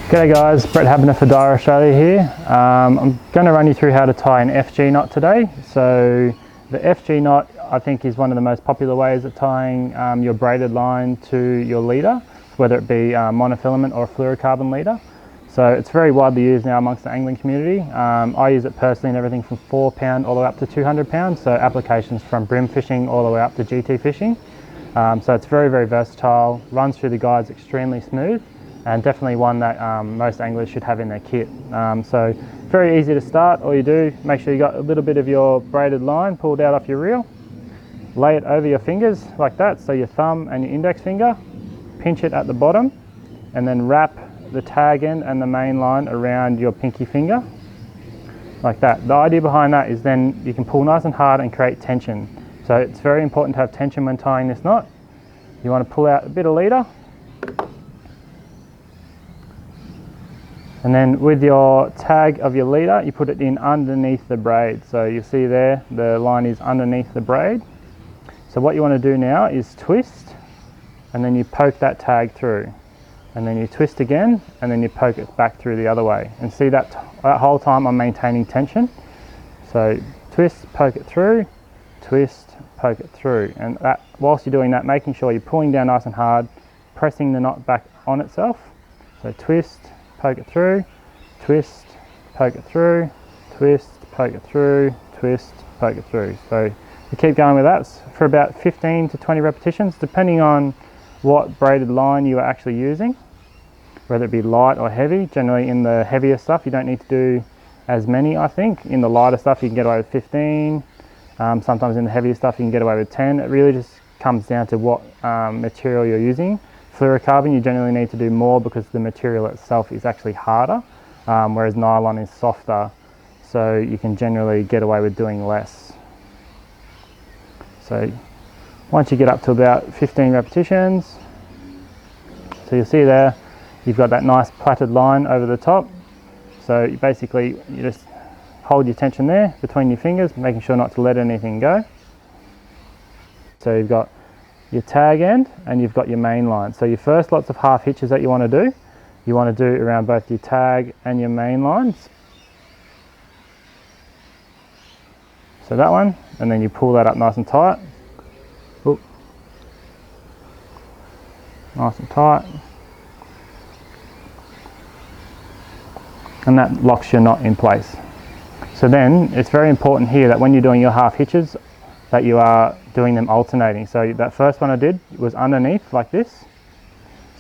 G'day guys, Brett Habner for Daiwa Australia here. I'm going to run you through how to tie an FG knot today. So the FG knot I think is one of the most popular ways of tying your braided line to your leader, whether it be monofilament or a fluorocarbon leader. So it's very widely used now amongst the angling community. I use it personally in everything from 4 pound all the way up to 200 pounds, so applications from brim fishing all the way up to GT fishing. So it's very, very versatile, runs through the guides extremely smooth, and definitely one that most anglers should have in their kit. So very easy to start. All you do, make sure you got a little bit of your braided line pulled out off your reel, lay it over your fingers like that, so your thumb and your index finger, pinch it at the bottom, and then wrap the tag end and the main line around your pinky finger, like that. The idea behind that is then you can pull nice and hard and create tension. So it's very important to have tension when tying this knot. You want to pull out a bit of leader, and then with your tag of your leader, you put it in underneath the braid. So you see there, the line is underneath the braid. So what you want to do now is twist, and then you poke that tag through. And then you twist again, and then you poke it back through the other way. And see that whole time I'm maintaining tension. So twist, poke it through, twist, poke it through. And that, whilst you're doing that, making sure you're pulling down nice and hard, pressing the knot back on itself. So twist, poke it through, twist, poke it through, twist, poke it through, twist, poke it through. So you keep going with that for about 15 to 20 repetitions, depending on what braided line you are actually using, whether it be light or heavy. Generally in the heavier stuff you don't need to do as many, I think. In the lighter stuff you can get away with 15, sometimes in the heavier stuff you can get away with 10. It really just comes down to what material you're using. Fluorocarbon you generally need to do more because the material itself is actually harder, whereas nylon is softer, so you can generally get away with doing less. So once you get up to about 15 repetitions, so you'll see there you've got that nice plaited line over the top. So you basically you just hold your tension there between your fingers, making sure not to let anything go. So you've got your tag end and you've got your main line. So your first lots of half hitches that you want to do around both your tag and your main lines. So that one, and then you pull that up nice and tight. Oop. Nice and tight. And that locks your knot in place. So then it's very important here that when you're doing your half hitches that you are doing them alternating. So that first one I did was underneath like this.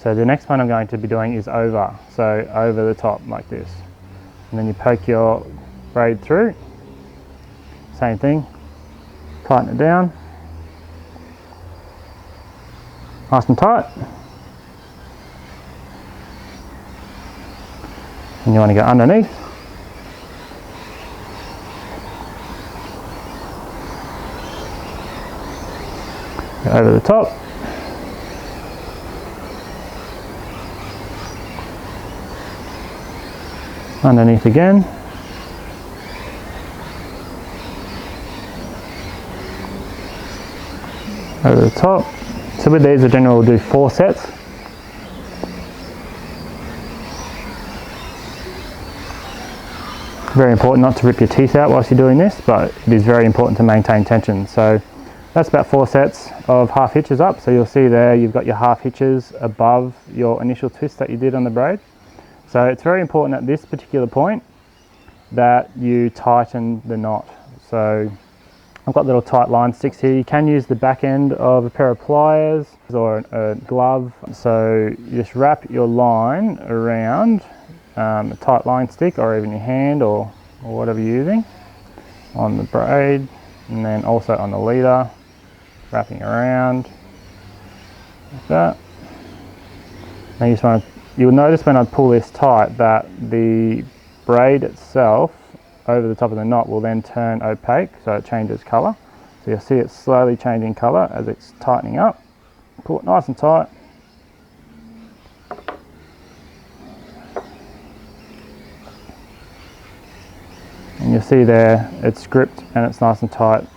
So the next one I'm going to be doing is over. So over the top like this. And then you poke your braid through. Same thing. Tighten it down. Nice and tight. And you want to go underneath. Go over the top. Underneath again. Over the top. So with these I generally will do 4 sets. Very important not to rip your teeth out whilst you're doing this, but it is very important to maintain tension. So that's about 4 sets of half hitches up. So you'll see there you've got your half hitches above your initial twist that you did on the braid. So it's very important at this particular point that you tighten the knot. So I've got little tight line sticks here. You can use the back end of a pair of pliers or a glove. So you just wrap your line around a tight line stick, or even your hand or whatever you're using, on the braid, and then also on the leader, wrapping around like that. Now you just want to, you'll notice when I pull this tight that the braid itself over the top of the knot will then turn opaque, so it changes colour. So you'll see it slowly changing colour as it's tightening up. Pull it nice and tight. You'll see there it's gripped and it's nice and tight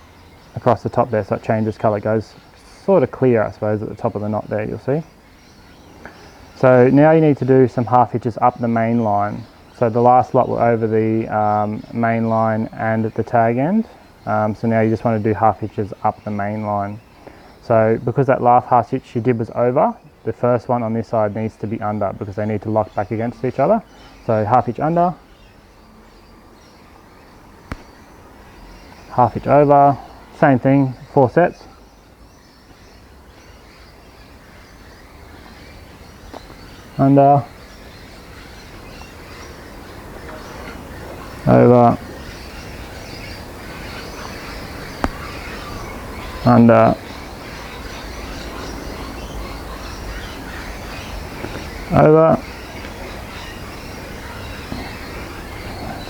across the top there, so it changes colour, goes sort of clear I suppose at the top of the knot there, you'll see. So now you need to do some half hitches up the main line. So the last lot were over the main line and at the tag end. So now you just want to do half hitches up the main line. So because that last half hitch you did was over, the first one on this side needs to be under because they need to lock back against each other. So half hitch under, half hitch over, same thing, 4 sets. Under, over, under, over,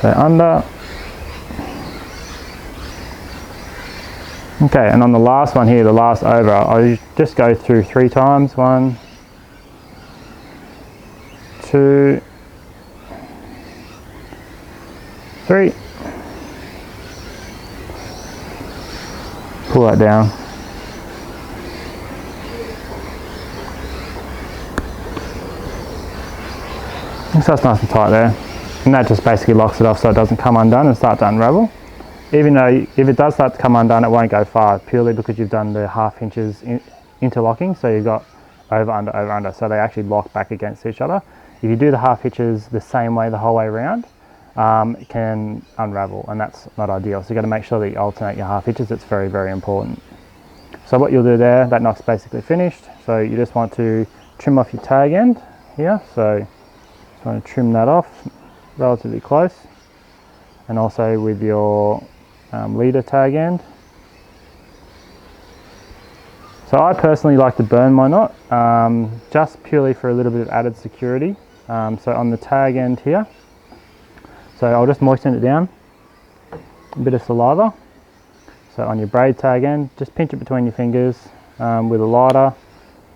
so under. Okay, and on the last one here, the last over, I'll just go through 3 times. 1, 2, 3. Pull that down. So that's nice and tight there. And that just basically locks it off so it doesn't come undone and start to unravel. Even though if it does start to come undone, it won't go far, purely because you've done the half hinges interlocking. So you've got over, under. So they actually lock back against each other. If you do the half hitches the same way the whole way around, it can unravel, and that's not ideal. So you've got to make sure that you alternate your half hitches. It's very, very important. So what you'll do there, that knot's basically finished. So you just want to trim off your tag end here. So just want to trim that off relatively close, and also with your leader tag end. So I personally like to burn my knot, just purely for a little bit of added security. So on the tag end here, so I'll just moisten it down, a bit of saliva. So on your braid tag end, just pinch it between your fingers with a lighter,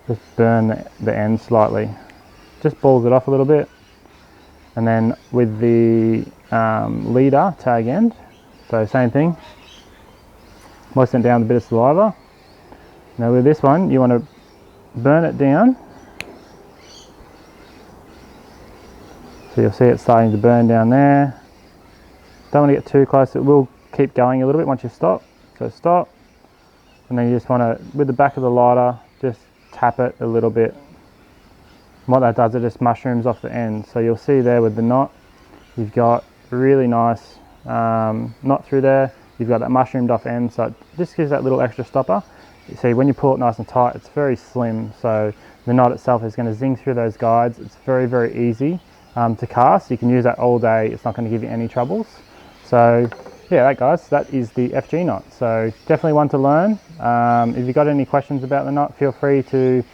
just burn the end slightly. Just balls it off a little bit. And then with the leader tag end, so same thing, moisten it down with a bit of saliva. Now with this one, you want to burn it down. So you'll see it starting to burn down there. Don't want to get too close, it will keep going a little bit once you stop. So stop, and then you just want to, with the back of the lighter, just tap it a little bit. And what that does, it just mushrooms off the end. So you'll see there with the knot, you've got a really nice knot through there. You've got that mushroomed off end, so it just gives that little extra stopper. You see, when you pull it nice and tight, it's very slim, so the knot itself is going to zing through those guides. It's very, very easy to cast. You can use that all day. It's not going to give you any troubles. So yeah, that guys, that is the FG knot. So definitely one to learn. If you've got any questions about the knot, feel free to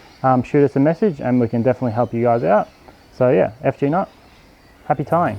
shoot us a message and we can definitely help you guys out. So yeah, FG knot, happy tying.